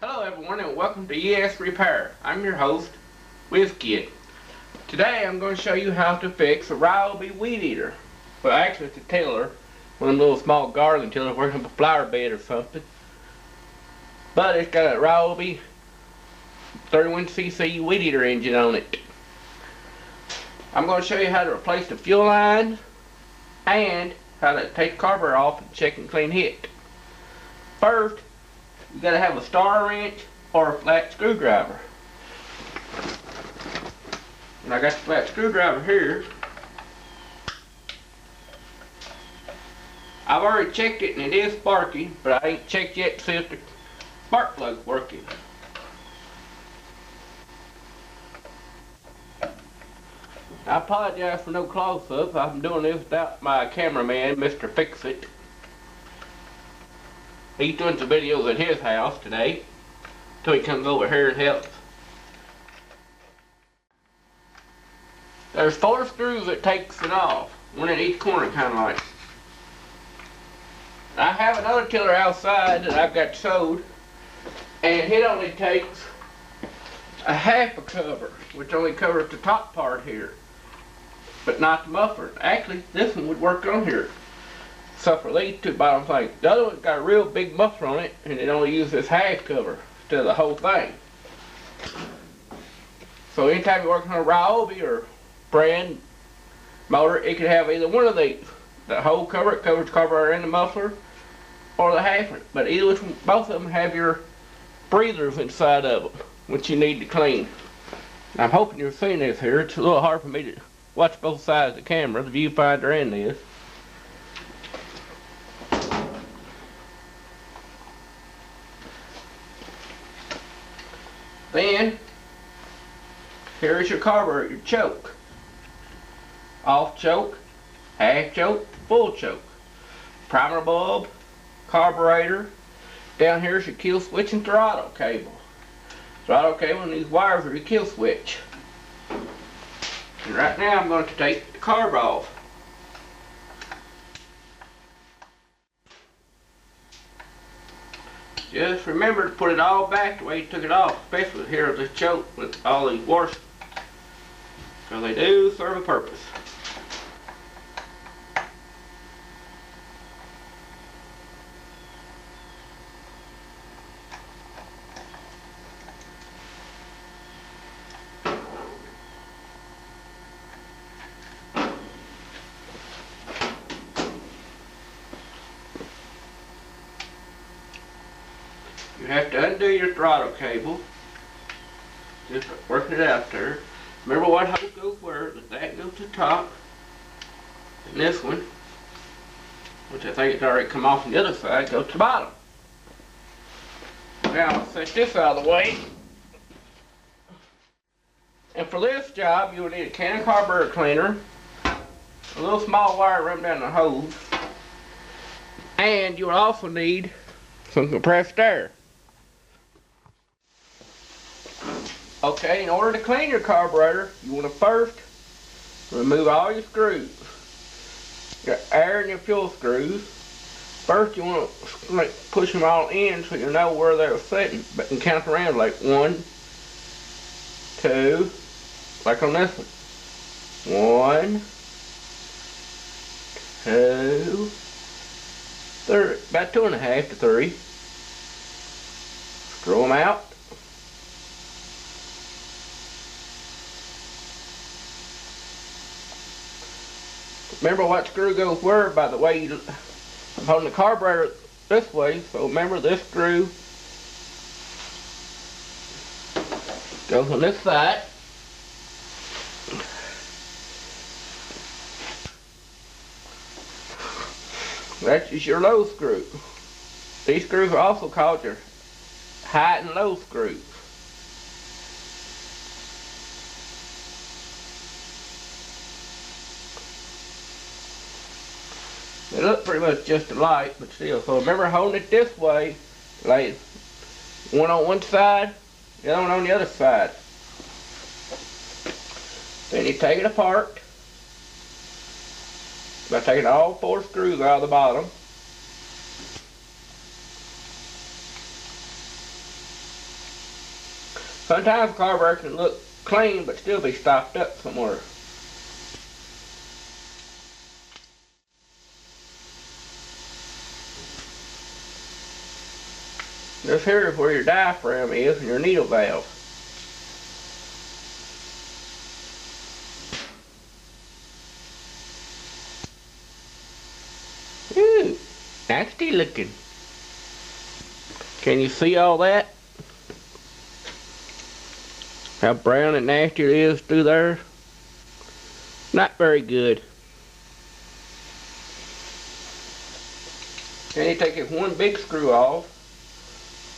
Hello everyone and welcome to ES Repair. I'm your host, WhizKid. Today I'm going to show you how to fix a Ryobi weed eater. Well, actually it's a tiller, one of them little small garden tillers working up a flower bed or something. But it's got a Ryobi 31cc weed eater engine on it. I'm going to show you how to replace the fuel line and how to take the carburetor off and check and clean it. First, you got to have a star wrench or a flat screwdriver. And I got the flat screwdriver here. I've already checked it and it is sparky, but I ain't checked yet to see if the spark plug's working. I apologize for no close-up. I'm doing this without my cameraman, Mr. Fix-It. He's doing some videos at his house today, till he comes over here and helps. There's 4 screws that takes it off, one at each corner kind of like. I have another tiller outside that I've got sewed, and it only takes a half a cover, which only covers the top part here, but not the muffler. Actually, this one would work on here. So for these 2 bottom things. The other one's got a real big muffler on it, and it only uses this half cover instead of the whole thing. So anytime you're working on a Ryobi or brand motor, it could have either one of these. The whole cover, it covers the carburetor and the muffler, or the half one. But either one, both of them have your breathers inside of them, which you need to clean. I'm hoping you're seeing this here. It's a little hard for me to watch both sides of the camera, the viewfinder and this. Then, here's your carburetor, your choke. Off choke, half choke, full choke. Primer bulb, carburetor. Down here is your kill switch and throttle cable. Throttle cable and these wires are your kill switch. And right now I'm going to take the carb off. Just remember to put it all back the way you took it off, especially here with this choke with all these washers, because they do serve a purpose. You have to undo your throttle cable, just working it out there. Remember what hose goes where, that goes to the top, and this one, which I think it's already come off on the other side, goes to the bottom. Now I'll set this out of the way. And for this job, you will need a can of carburetor cleaner, a little small wire run down the hose, and you will also need some compressed air. Okay, in order to clean your carburetor, you want to first remove all your screws. Your air and your fuel screws. First you want to push them all in so you know where they're sitting. But you can count around like 1, 2, like on this one. 1, 2, 3, about 2.5 to 3. Screw them out. Remember what screw goes where by the way I'm holding the carburetor this way, so remember this screw goes on this side. That's just your low screw. These screws are also called your high and low screws. They look pretty much just alike, but still. So remember holding it this way, like one on one side, the other one on the other side. Then you take it apart by taking all 4 screws out of the bottom. Sometimes a carburetor can look clean but still be stopped up somewhere. This here is where your diaphragm is and your needle valve. Ooh, nasty looking. Can you see all that? How brown and nasty it is through there? Not very good. Then you take this one big screw off.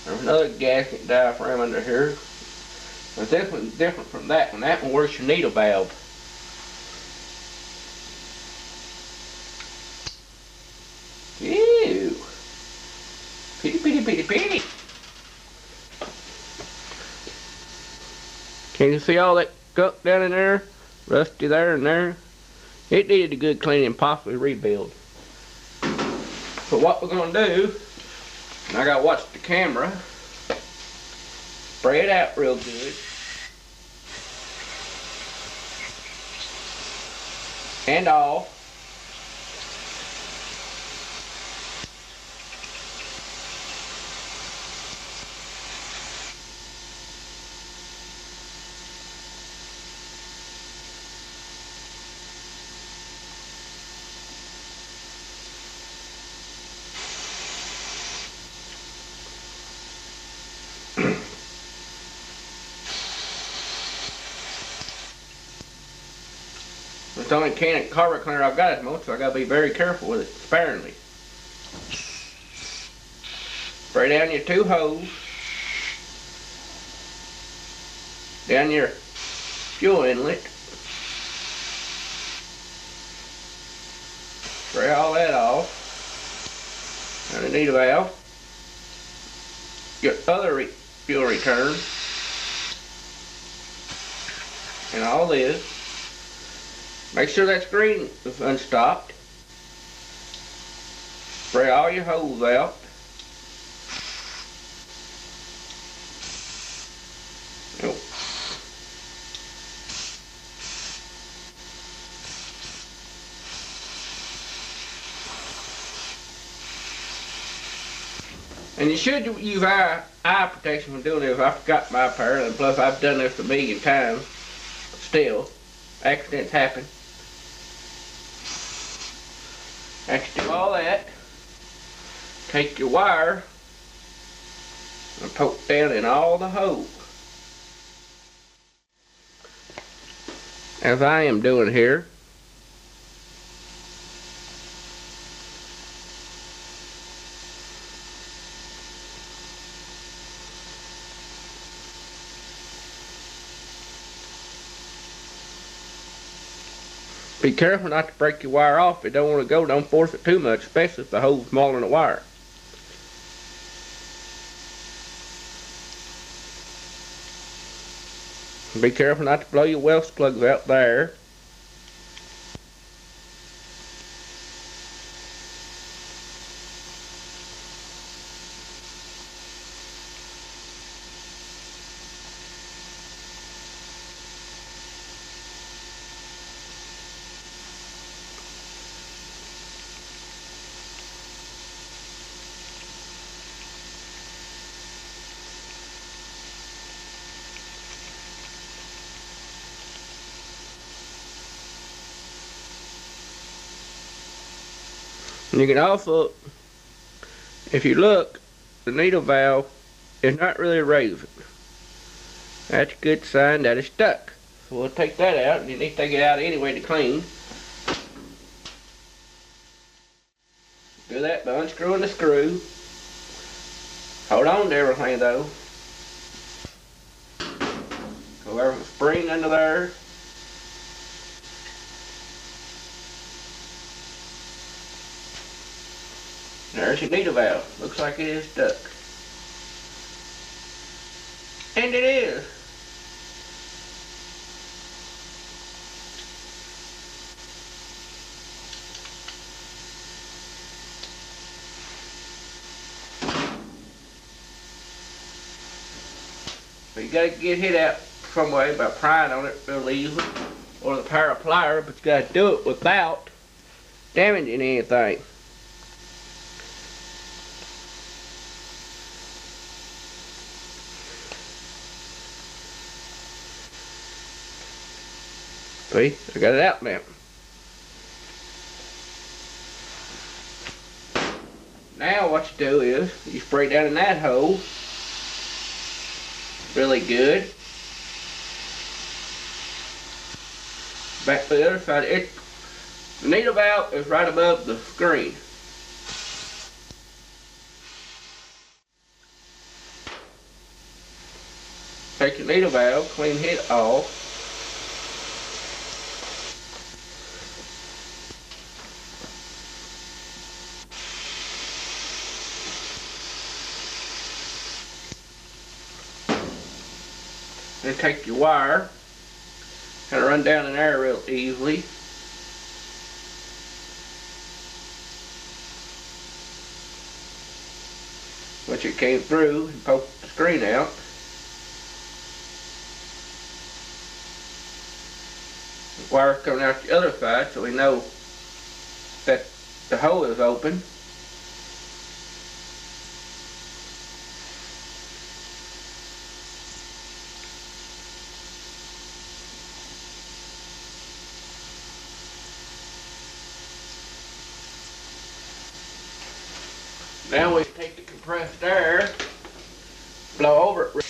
There's another gasket diaphragm under here. But this one's different from that one. That one works your needle valve. Ew. Pitty, pitty, pitty, pitty. Can you see all that gunk down in there? Rusty there and there. It needed a good cleaning and possibly rebuild. So what we're going to do, and I got to watch the camera, spray it out real good. And off. It's the only can of carburetor cleaner I've got at the moment, so I gotta be very careful with it, sparingly. Spray down your two holes, down your fuel inlet, spray all that off, and the needle valve, your other fuel return, and all this. Make sure that screen is unstopped. Spray all your holes out. Nope. And you should use eye protection when doing this. I forgot my pair, and plus I've done this a million times. Still, accidents happen. After you do all that, take your wire and poke down in all the holes, as I am doing here. Be careful not to break your wire off. If you don't want to go, don't force it too much, especially if the hole's smaller than the wire. Be careful not to blow your Welsh plugs out there. And you can also, if you look, the needle valve is not really raising. That's a good sign that it's stuck. So we'll take that out, and you need to take it out anyway to clean. Do that by unscrewing the screw. Hold on to everything though. Go over the spring under there. There's your needle valve. Looks like it is stuck. And it is. So you gotta get hit out some way by prying on it real easily, or the power plier, but you gotta do it without damaging anything. See, I got it out now. Now what you do is, you spray down in that hole really good. Back to the other side. The needle valve is right above the screen. Take your needle valve, clean the head off. Then take your wire, kind of run down in there real easily. Once it came through, and poke the screen out. The wire's coming out the other side, so we know that the hole is open. Now we take the compressed air, blow over it.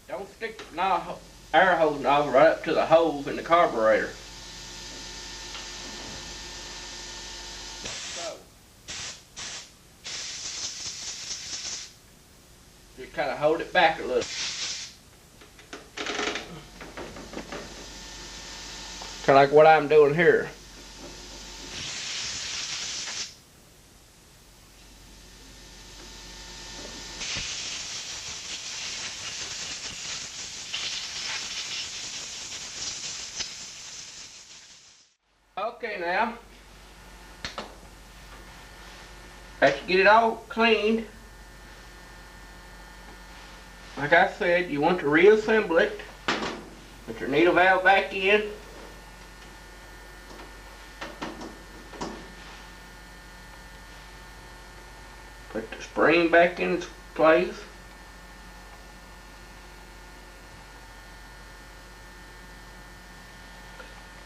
Don't stick the air hose nozzle right up to the holes in the carburetor. So, just kind of hold it back a little. Kind of like what I'm doing here. Okay, now, after you get it all cleaned, like I said, you want to reassemble it. Put your needle valve back in. Put the spring back in its place.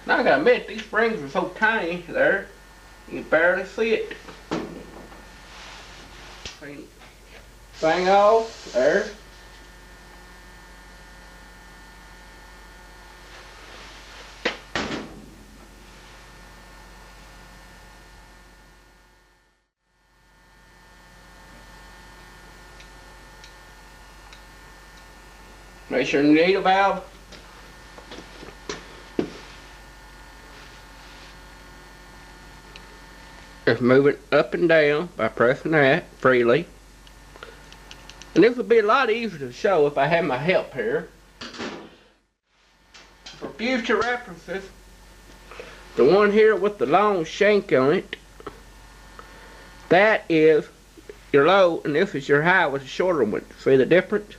Now I gotta admit, these springs are so tiny there, you can barely see it. Thing off, there. Make sure you need a valve. Just move it up and down by pressing that freely. And this would be a lot easier to show if I had my help here. For future references, the one here with the long shank on it, that is your low and this is your high with the shorter one. See the difference?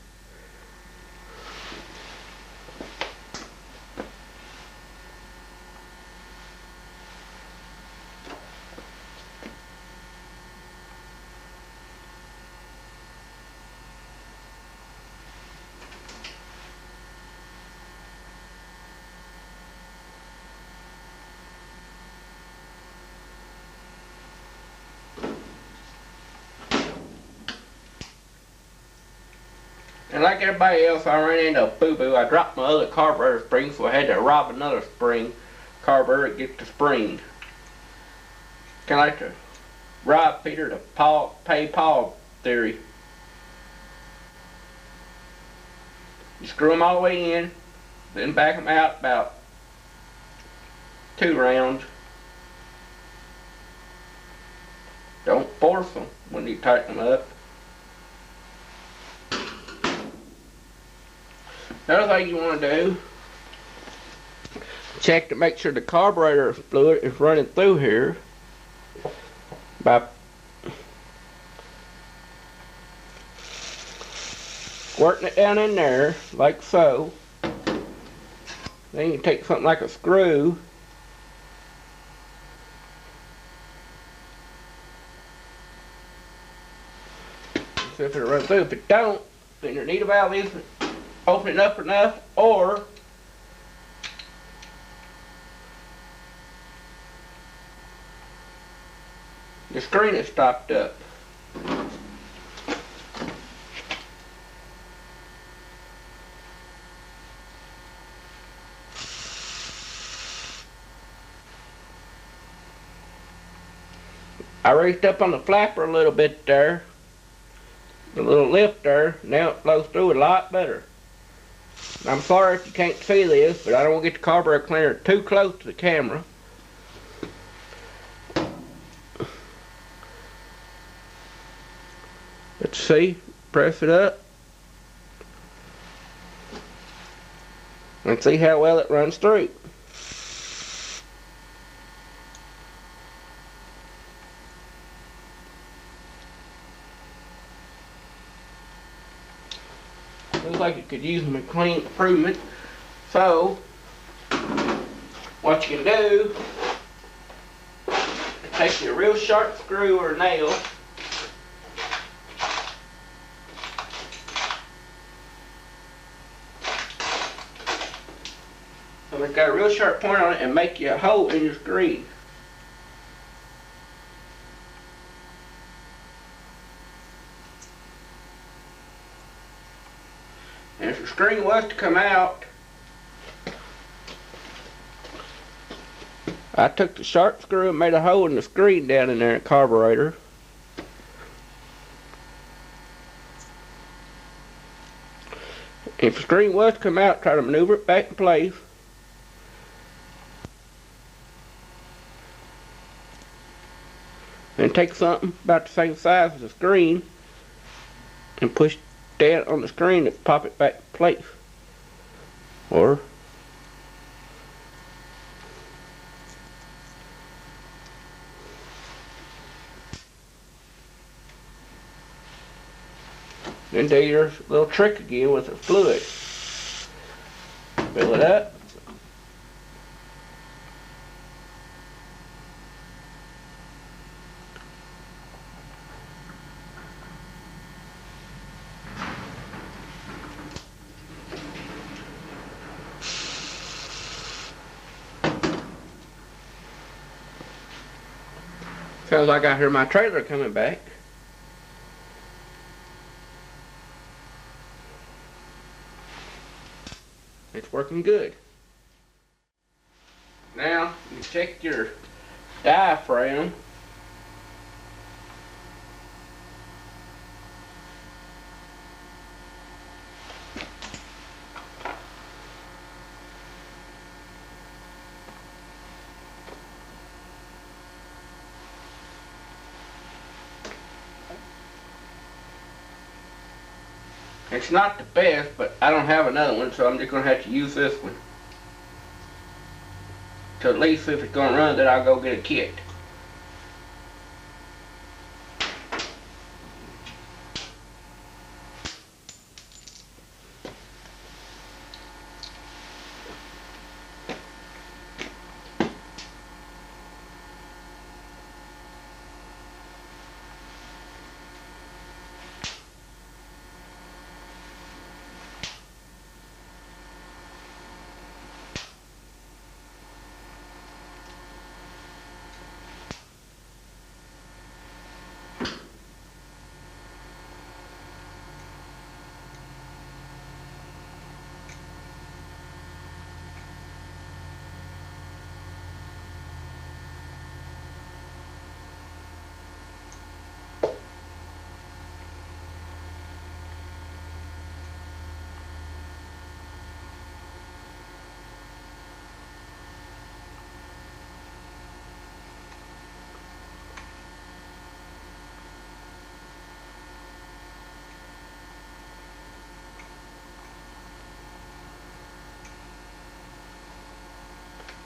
And like everybody else, I ran into a boo-boo. I dropped my other carburetor spring, so I had to rob another spring carburetor to get the spring. Kind of like to rob Peter to pay Paul theory. You screw them all the way in, then back them out about 2 rounds. Don't force them when you tighten them up. Another thing you want to do, check to make sure the carburetor fluid is running through here by squirting it down in there, like so. Then you take something like a screw. See if it'll run through. If it don't, then your needle valve isn't opening up enough, or the screen is stopped up. I raised up on the flapper a little bit there, the little lift there. Now it flows through a lot better. I'm sorry if you can't see this, but I don't want to get the carburetor cleaner too close to the camera. Let's see, press it up and see how well it runs through. Looks like it could use some clean improvement. So, what you can do is take your real sharp screw or nail and it's got a real sharp point on it and make you a hole in your screen. And if your screen was to come out, I took the sharp screw and made a hole in the screen down in there in the carburetor. If the screen was to come out, try to maneuver it back in place. Then take something about the same size as the screen and push down on the screen and pop it back in place. Or then do your little trick again with the fluid. Fill it up. Sounds like I hear my trailer coming back. It's working good. Now you check your diaphragm. It's not the best, but I don't have another one, so I'm just going to have to use this one. To at least if it's going to run, then I'll go get a kit.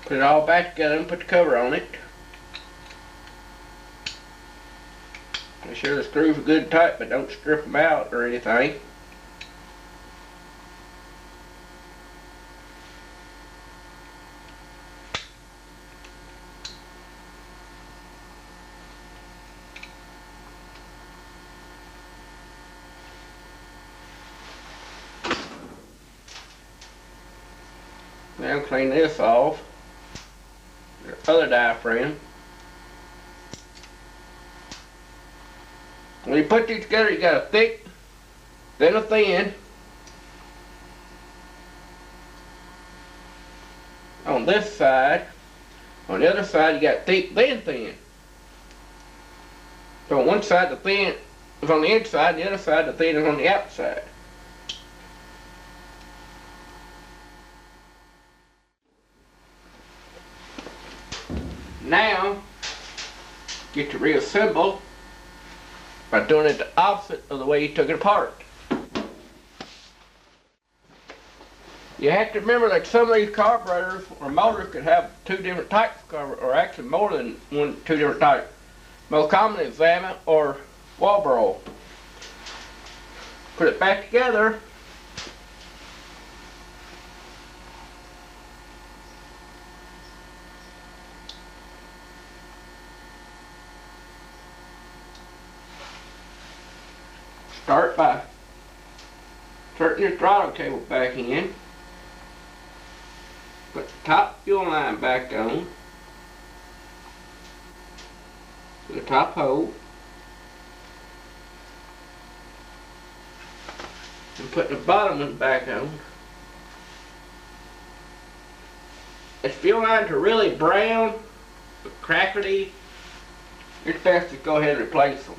Put it all back together and put the cover on it. Make sure the screws are good and tight, but don't strip them out or anything. Now clean this off. The other diaphragm. When you put these together, you got a thick, then a thin. On this side. On the other side, you got thick, then thin. So on one side, the thin is on the inside, the other side, the thin is on the outside. Now, get to reassemble by doing it the opposite of the way you took it apart. You have to remember that some of these carburetors or motors could have two different types of carburetor, or actually more than two different types. Most commonly is Zama or Walbro. Put it back together. Start by inserting your throttle cable back in. Put the top fuel line back on to the top hole. And put the bottom one back on. If fuel lines are really brown, or crackety, it's best to go ahead and replace them.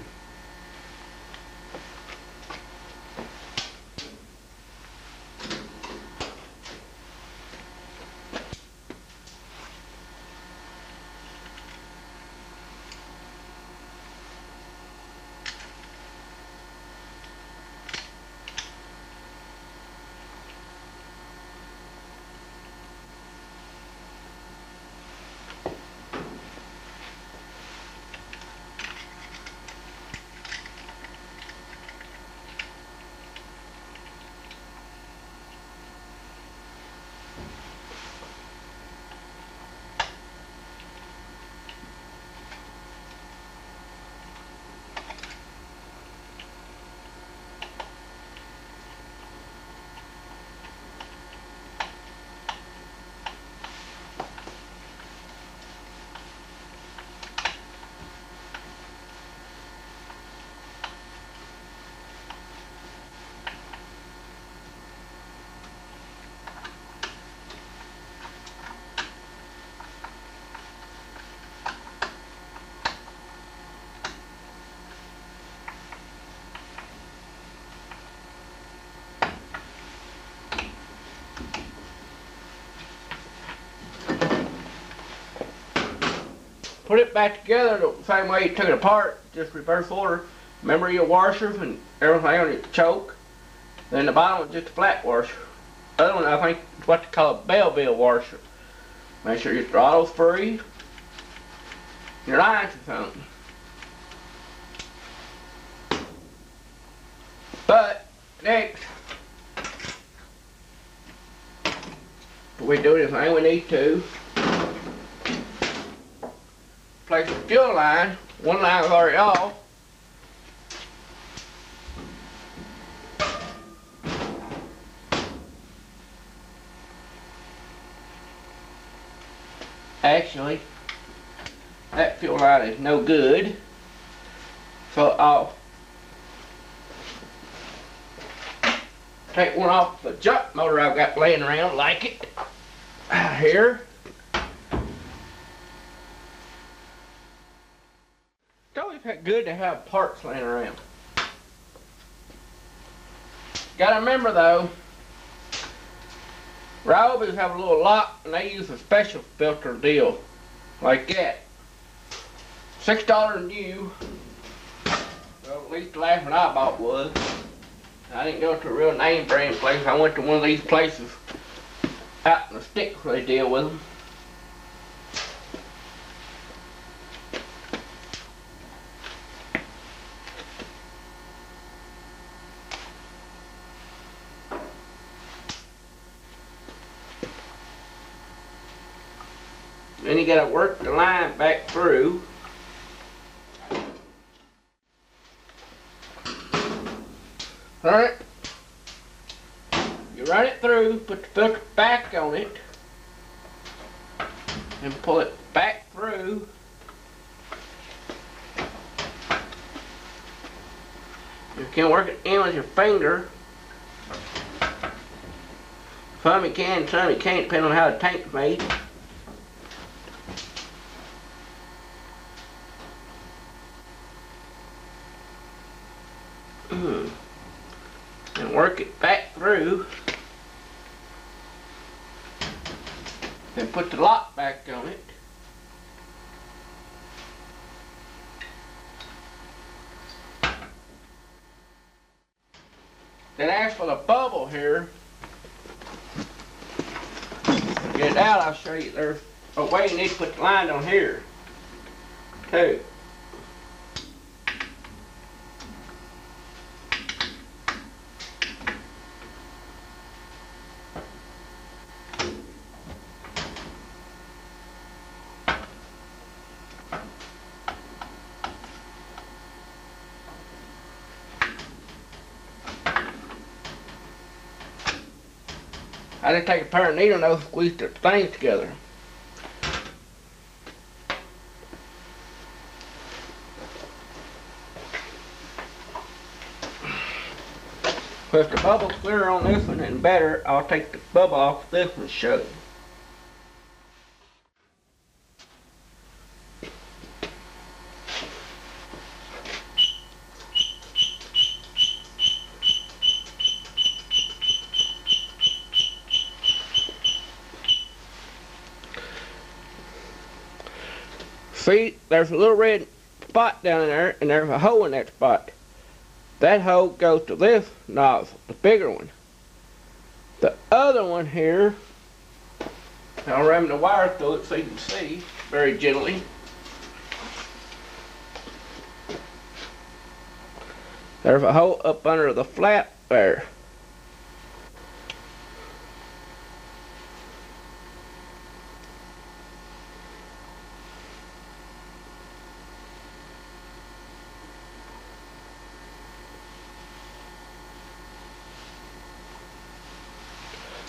Put it back together the same way you took it apart, just reverse order. Remember your washers and everything on your choke. Then the bottom is just a flat washer. The other one I think is what they call a Belleville washer. Make sure your throttle's free. Your lines are something. But next, we do everything we need to. Place the fuel line. One line is already off. Actually, that fuel line is no good. So I'll take one off the jump motor I've got laying around like it. Here. It's always good to have parts laying around. Gotta remember though, Ryobis have a little lock and they use a special filter deal like that. $6 new. Well, at least the last one I bought was. I didn't go to a real name brand place. I went to one of these places out in the sticks where they deal with them. Then you gotta work the line back through. Alright. You run it through, put the filter back on it. and pull it back through. You can work it in with your finger. Some you can, some you can't, depending on how the tank's made. And work it back through. Then put the lock back on it. Then as for the bubble here, get it out, I'll show you. There's a way you need to put the line on here too. I just take a pair of needle nose and squeeze the things together. Well, if the bubble's clearer on this one and better, I'll take the bubble off this one and show you. See, there's a little red spot down there, and there's a hole in that spot. That hole goes to this nozzle, the bigger one. The other one here, I'll ram the wire through it so you can see very gently. There's a hole up under the flap there.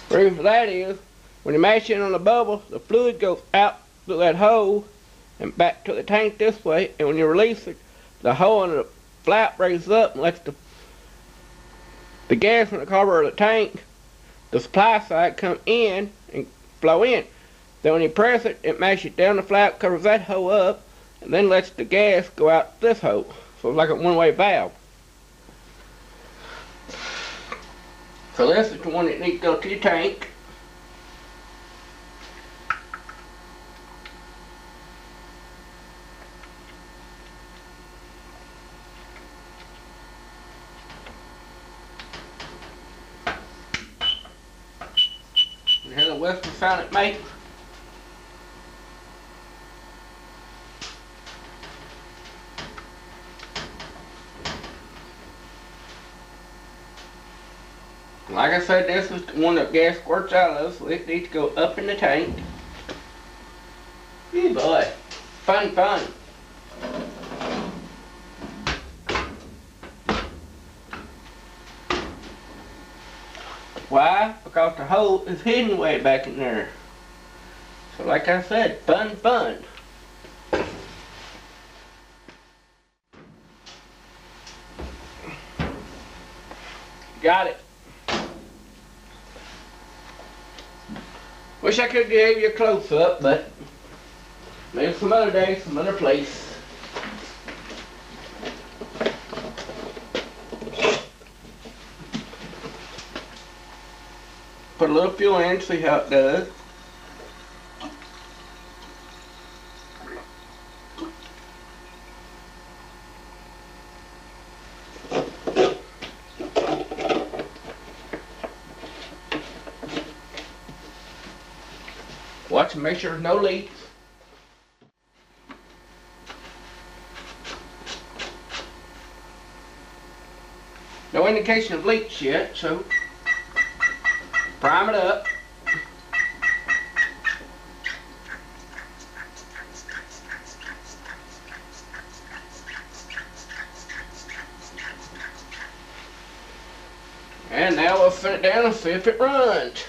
The reason for that is, when you mash in on the bubble, the fluid goes out through that hole and back to the tank this way, and when you release it, the hole in the flap raises up and lets the gas from the carburetor of the tank, the supply side, come in and flow in. Then when you press it, it mashes down the flap, covers that hole up, and then lets the gas go out this hole. So it's like a one-way valve. So this is the one that needs to go to your tank. And here's the whistle sound it makes. Like I said, this is the one that gas squirts out of, so it needs to go up in the tank. Hey boy, fun. Why? Because the hole is hidden way back in there. So like I said, fun. Got it. Wish I could give you a close-up, but maybe some other day, some other place. Put a little fuel in, see how it does. Watch and make sure there's no leaks. No indication of leaks yet, so prime it up. And now we'll set it down and see if it runs.